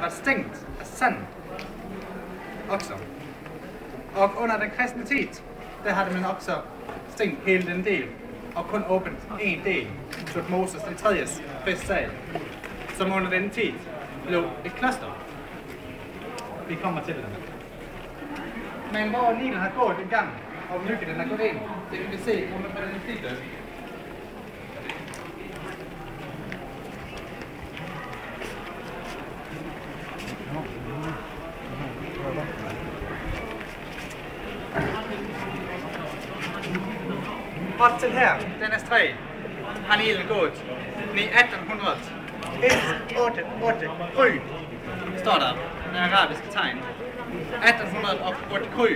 var stængt af sand okser. Og under den kristne tid, der havde man også stængt hele den del, og kun åbent en del, så Moses den 3. festsal, som under den tid blev et kloster. Vi kommer til det. Men hvor Nilen har gået en gang, og myggen den har gået ind, det kan vi se under på den side. Op til her, den er stræg, har Nilen gået i 1800. 188 Kry, står der, med arabiske tegn. 1808 Kry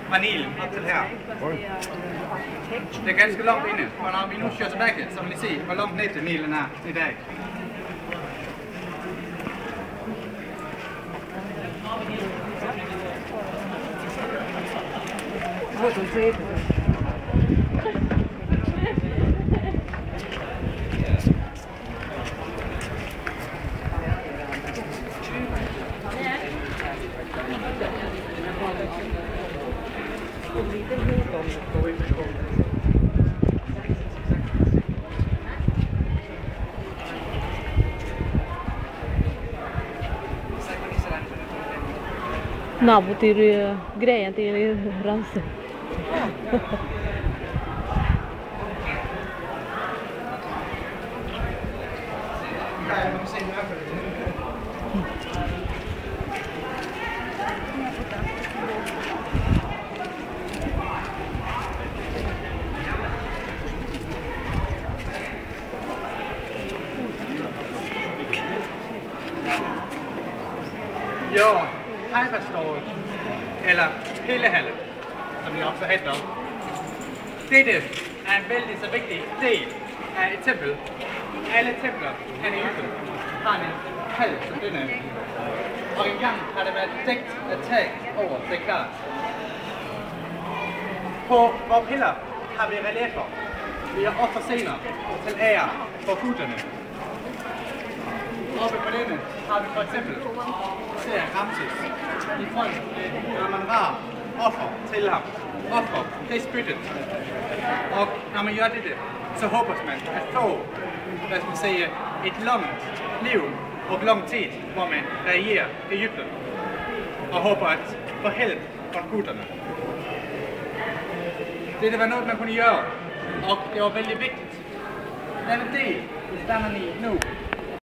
fra Nilen op til her. Det er ganske langt inde, og når vi nu kører tilbage, så vil I se, hvor langt ned til Nilen er i dag. Nabo till grejen till Ramse. Ja, Halberstået, eller Pillehalle, som det også hedder. Dette er en vældig så vigtig del af et tempel. Alle templer her i Egypten har en hal som denne. Og engang har det været dækt af tag over, det er klart. På vores piller har vi reliefer. Vi har offerscener til ære for guderne. Oppe på denne har vi for eksempel ser Ramses i front, når man rar offer til ham. Offer, det er spyttet. Og når man gør det, så håber man at få, hvad skal man sige, et langt liv og lang tid, hvor man regerer Egypten. Og håber at få hjælp fra guderne. Det var noget, man kunne gøre, og det var vældig vigtigt. Den del, vi stander i nu,